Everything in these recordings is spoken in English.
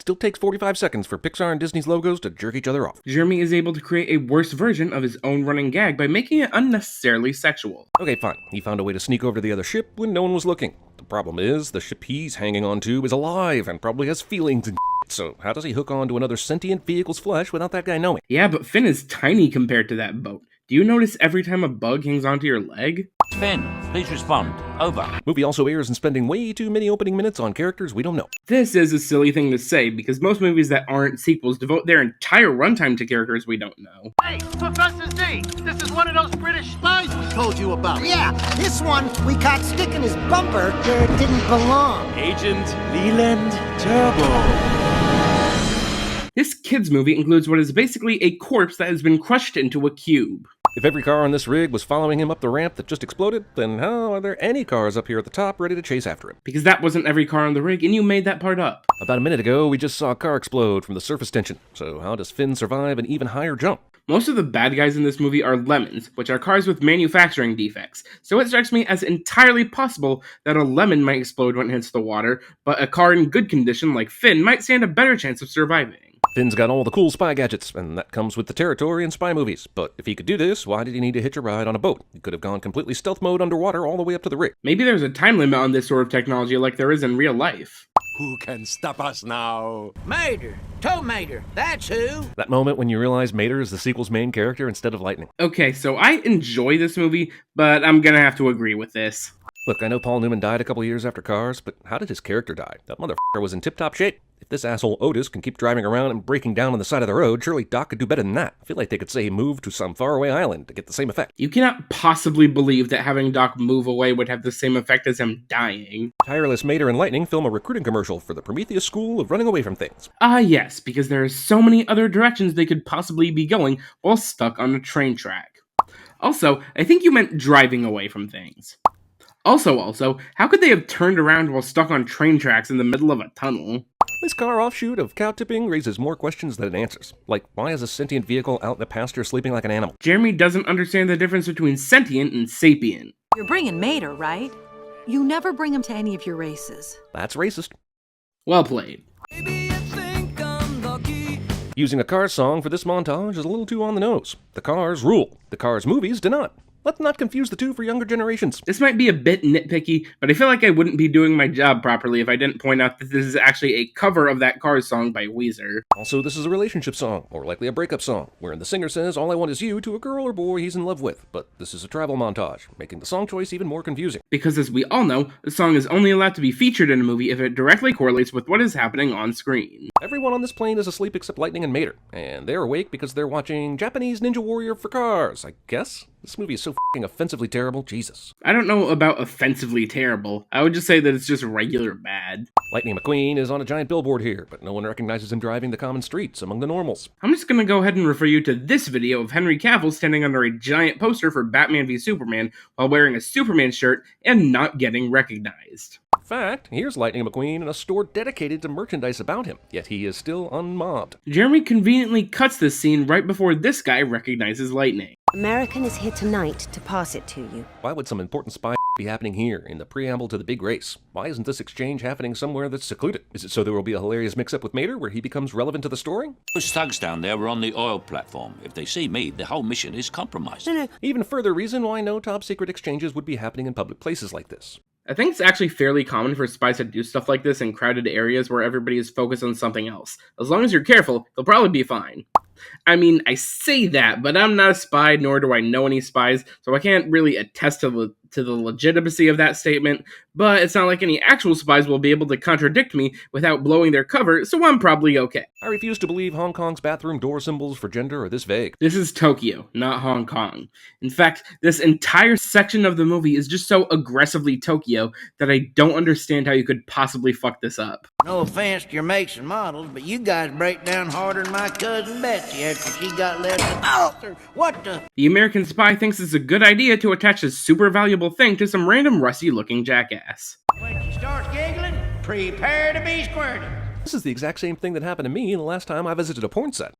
still takes 45 seconds for Pixar and Disney's logos to jerk each other off. Jeremy is able to create a worse version of his own running gag by making it unnecessarily sexual. Okay, fine. He found a way to sneak over to the other ship when no one was looking. The problem is, the ship he's hanging on to is alive and probably has feelings and so how does he hook on to another sentient vehicle's flesh without that guy knowing? Yeah, but Finn is tiny compared to that boat. Do you notice every time a bug hangs onto your leg? Finn, please respond. Over. Movie also airs and spending way too many opening minutes on characters we don't know. This is a silly thing to say, because most movies that aren't sequels devote their entire runtime to characters we don't know. Hey, Professor Z! This is one of those British spies we told you about. Yeah, this one we caught sticking his bumper where it didn't belong. Agent Leland Turbo. This kids movie includes what is basically a corpse that has been crushed into a cube. If every car on this rig was following him up the ramp that just exploded, then how are there any cars up here at the top ready to chase after him? Because that wasn't every car on the rig, and you made that part up. About a minute ago, we just saw a car explode from the surface tension, so how does Finn survive an even higher jump? Most of the bad guys in this movie are lemons, which are cars with manufacturing defects, so it strikes me as entirely possible that a lemon might explode when it hits the water, but a car in good condition like Finn might stand a better chance of surviving. Finn's got all the cool spy gadgets, and that comes with the territory in spy movies. But if he could do this, why did he need to hitch a ride on a boat? He could have gone completely stealth mode underwater all the way up to the rig. Maybe there's a time limit on this sort of technology like there is in real life. Who can stop us now? Mater, Tow Mater, that's who. That moment when you realize Mater is the sequel's main character instead of Lightning. Okay, so I enjoy this movie, but I'm gonna have to agree with this. Look, I know Paul Newman died a couple years after Cars, but how did his character die? That motherfucker was in tip-top shape. If this asshole Otis can keep driving around and breaking down on the side of the road, surely Doc could do better than that. I feel like they could say he moved to some faraway island to get the same effect. You cannot possibly believe that having Doc move away would have the same effect as him dying. Tireless Mater and Lightning film a recruiting commercial for the Prometheus School of Running Away from Things. Yes, because there are so many other directions they could possibly be going while stuck on a train track. Also, I think you meant driving away from things. Also, how could they have turned around while stuck on train tracks in the middle of a tunnel? This car offshoot of cow tipping raises more questions than it answers. Like, why is a sentient vehicle out in the pasture sleeping like an animal? Jeremy doesn't understand the difference between sentient and sapient. You're bringing Mater, right? You never bring him to any of your races. That's racist. Well played. Using a Cars song for this montage is a little too on the nose. The Cars rule. The Cars movies do not. Let's not confuse the two for younger generations. This might be a bit nitpicky, but I feel like I wouldn't be doing my job properly if I didn't point out that this is actually a cover of that Cars song by Weezer. Also, this is a relationship song, or likely a breakup song, wherein the singer says, "All I want is you," to a girl or boy he's in love with. But this is a travel montage, making the song choice even more confusing. Because as we all know, the song is only allowed to be featured in a movie if it directly correlates with what is happening on screen. Everyone on this plane is asleep except Lightning and Mater, and they're awake because they're watching Japanese Ninja Warrior for Cars, I guess? This movie is so f***ing offensively terrible, Jesus. I don't know about offensively terrible. I would just say that it's just regular bad. Lightning McQueen is on a giant billboard here, but no one recognizes him driving the common streets among the normals. I'm just gonna go ahead and refer you to this video of Henry Cavill standing under a giant poster for Batman v Superman while wearing a Superman shirt and not getting recognized. In fact, here's Lightning McQueen in a store dedicated to merchandise about him, yet he is still unmobbed. Jeremy conveniently cuts this scene right before this guy recognizes Lightning. American is here tonight to pass it to you. Why would some important spy be happening here, in the preamble to the big race? Why isn't this exchange happening somewhere that's secluded? Is it so there will be a hilarious mix-up with Mater where he becomes relevant to the story? Those thugs down there were on the oil platform. If they see me, the whole mission is compromised. No. Even further reason why no top-secret exchanges would be happening in public places like this. I think it's actually fairly common for spies to do stuff like this in crowded areas where everybody is focused on something else. As long as you're careful, you'll probably be fine. I mean, I say that, but I'm not a spy, nor do I know any spies, so I can't really attest to the legitimacy of that statement, but it's not like any actual spies will be able to contradict me without blowing their cover, so I'm probably okay. I refuse to believe Hong Kong's bathroom door symbols for gender are this vague. This is Tokyo, not Hong Kong. In fact, this entire section of the movie is just so aggressively Tokyo that I don't understand how you could possibly fuck this up. No offense to your makes and models, but you guys break down harder than my cousin Betsy after she got left at the altar. What the? The American spy thinks it's a good idea to attach a super valuable thing to some random rusty-looking jackass. When she starts giggling, prepare to be squirted. This is the exact same thing that happened to me the last time I visited a porn set.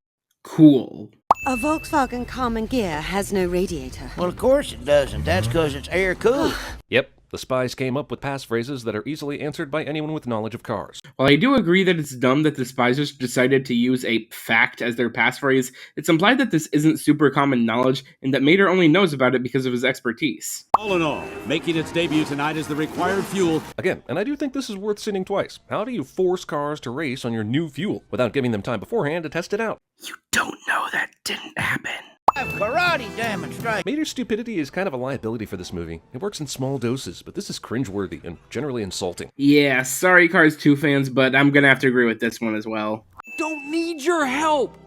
Cool. A Volkswagen Common Gear has no radiator. Well, of course it doesn't. That's because it's air cooled. Yep, The spies came up with passphrases that are easily answered by anyone with knowledge of cars. While I do agree that it's dumb that the spies just decided to use a fact as their passphrase, it's implied that this isn't super common knowledge and that Mater only knows about it because of his expertise. All in all, making its debut tonight is the required fuel. Again, and I do think this is worth seeing twice. How do you force cars to race on your new fuel without giving them time beforehand to test it out? You don't know that didn't happen. Karate demonstration. Mater's stupidity is kind of a liability for this movie. It works in small doses, but this is cringeworthy and generally insulting. Yeah, sorry Cars 2 fans, but I'm gonna have to agree with this one as well. Don't need your help.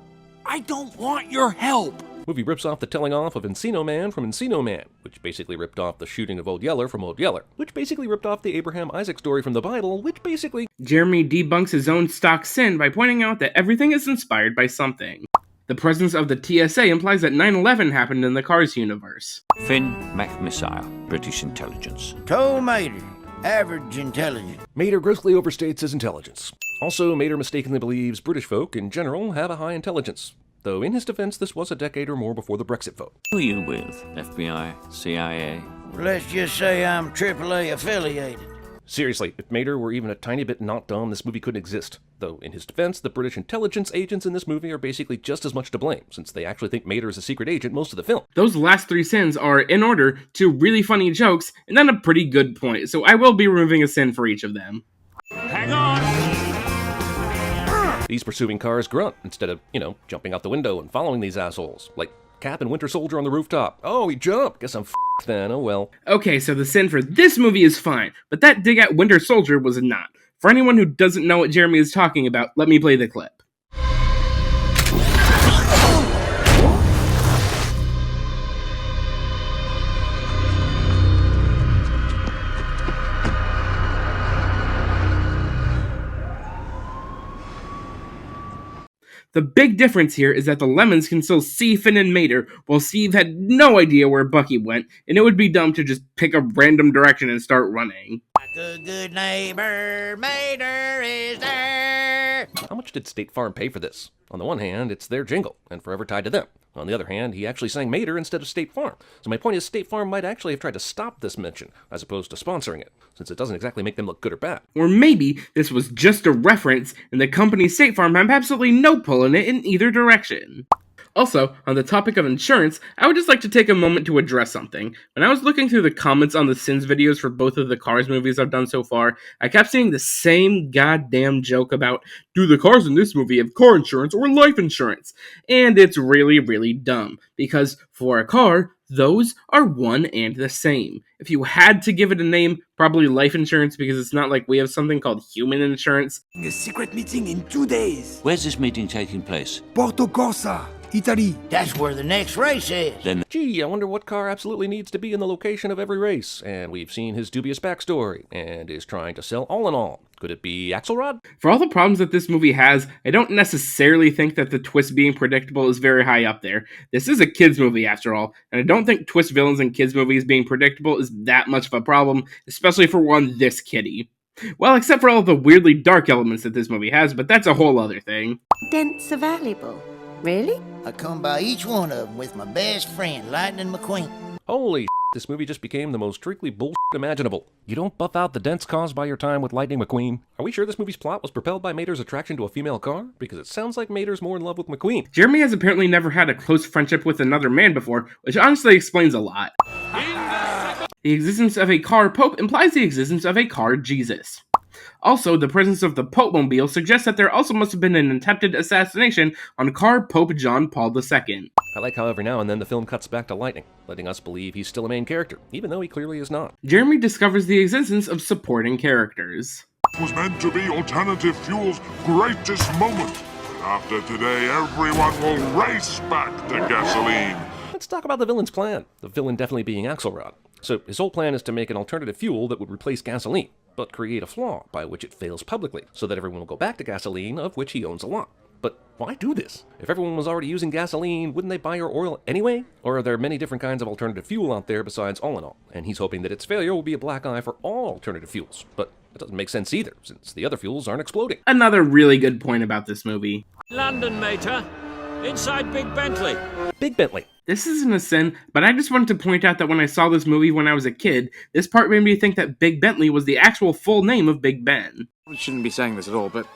I don't want your help. Movie rips off the telling off of Encino Man from Encino Man, which basically ripped off the shooting of Old Yeller from Old Yeller, which basically ripped off the Abraham Isaac story from the Bible, which basically... Jeremy debunks his own stock sin by pointing out that everything is inspired by something. The presence of the TSA implies that 9/11 happened in the Cars universe. Finn McMissile, British intelligence. Told Mater, average intelligence. Mater grossly overstates his intelligence. Also, Mater mistakenly believes British folk, in general, have a high intelligence. Though in his defense, this was a decade or more before the Brexit vote. Who are you with? FBI? CIA? Let's just say I'm AAA affiliated. Seriously, if Mater were even a tiny bit not dumb, this movie couldn't exist. Though, in his defense, the British intelligence agents in this movie are basically just as much to blame, since they actually think Mater is a secret agent most of the film. Those last three sins are, in order, two really funny jokes, and then a pretty good point, so I will be removing a sin for each of them. Hang on. These pursuing cars grunt, instead of, jumping out the window and following these assholes. Like Cap and Winter Soldier on the rooftop. Oh, he jumped! Guess I'm f***ed then, oh well. Okay, so the sin for this movie is fine, but that dig at Winter Soldier was not. For anyone who doesn't know what Jeremy is talking about, let me play the clip. The big difference here is that the Lemons can still see Finn and Mater, while Steve had no idea where Bucky went, and it would be dumb to just pick a random direction and start running. Good neighbor, Mater is there. How much did State Farm pay for this? On the one hand, it's their jingle, and forever tied to them. On the other hand, he actually sang Mater instead of State Farm. So my point is, State Farm might actually have tried to stop this mention, as opposed to sponsoring it, since it doesn't exactly make them look good or bad. Or maybe this was just a reference, and the company State Farm have absolutely no pull in it in either direction. Also, on the topic of insurance, I would just like to take a moment to address something. When I was looking through the comments on the Sins videos for both of the Cars movies I've done so far, I kept seeing the same goddamn joke about, do the cars in this movie have car insurance or life insurance? And it's really, really dumb, because for a car, those are one and the same. If you had to give it a name, probably life insurance, because it's not like we have something called human insurance. A secret meeting in 2 days. Where's this meeting taking place? Porto Corsa, Italy. That's where the next race is. Gee, I wonder what car absolutely needs to be in the location of every race. And we've seen his dubious backstory, and is trying to sell all in all. Could it be Axelrod? For all the problems that this movie has, I don't necessarily think that the twist being predictable is very high up there. This is a kids movie after all, and I don't think twist villains in kids movies being predictable is that much of a problem, especially for one this kiddie. Well, except for all the weirdly dark elements that this movie has, but that's a whole other thing. Dents are valuable. Really? I come by each one of them with my best friend, Lightning McQueen. Holy this movie just became the most strictly bullshit imaginable. You don't buff out the dents caused by your time with Lightning McQueen. Are we sure this movie's plot was propelled by Mater's attraction to a female car? Because it sounds like Mater's more in love with McQueen. Jeremy has apparently never had a close friendship with another man before, which honestly explains a lot. The existence of a car Pope implies the existence of a car Jesus. Also, the presence of the Pope-mobile suggests that there also must have been an attempted assassination on car Pope John Paul II. I like how every now and then the film cuts back to Lightning, letting us believe he's still a main character, even though he clearly is not. Jeremy discovers the existence of supporting characters. It was meant to be alternative fuel's greatest moment. After today, everyone will race back to gasoline. Let's talk about the villain's plan, the villain definitely being Axelrod. So his whole plan is to make an alternative fuel that would replace gasoline, but create a flaw by which it fails publicly, so that everyone will go back to gasoline, of which he owns a lot. But why do this? If everyone was already using gasoline, wouldn't they buy your oil anyway? Or are there many different kinds of alternative fuel out there besides all in all? And he's hoping that its failure will be a black eye for all alternative fuels. But it doesn't make sense either, since the other fuels aren't exploding. Another really good point about this movie. London, Mater. Inside Big Bentley. Big Bentley. This isn't a sin, but I just wanted to point out that when I saw this movie when I was a kid, this part made me think that Big Bentley was the actual full name of Big Ben. I shouldn't be saying this at all, but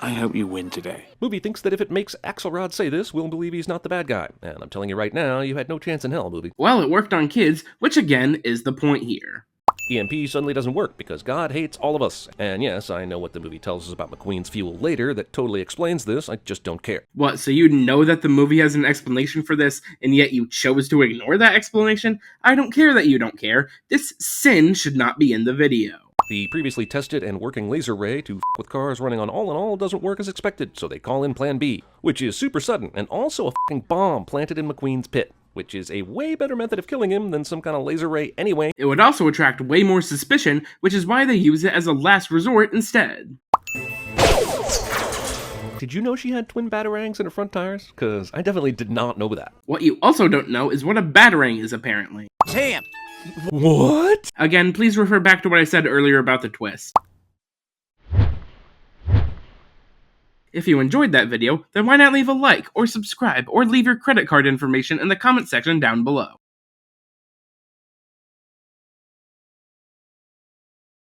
I hope you win today. Movie thinks that if it makes Axelrod say this, we'll believe he's not the bad guy. And I'm telling you right now, you had no chance in hell, movie. Well, it worked on kids, which again is the point here. EMP suddenly doesn't work because God hates all of us. And yes, I know what the movie tells us about McQueen's fuel later that totally explains this, I just don't care. What, so you know that the movie has an explanation for this, and yet you chose to ignore that explanation? I don't care that you don't care. This sin should not be in the video. The previously tested and working laser ray to f with cars running on all in all doesn't work as expected, so they call in Plan B, which is super sudden and also a f***ing bomb planted in McQueen's pit, which is a way better method of killing him than some kind of laser ray anyway. It would also attract way more suspicion, which is why they use it as a last resort instead. Did you know she had twin batarangs in her front tires? Cause I definitely did not know that. What you also don't know is what a batarang is, apparently. Tim! What? Again, please refer back to what I said earlier about the twist. If you enjoyed that video, then why not leave a like, or subscribe, or leave your credit card information in the comment section down below.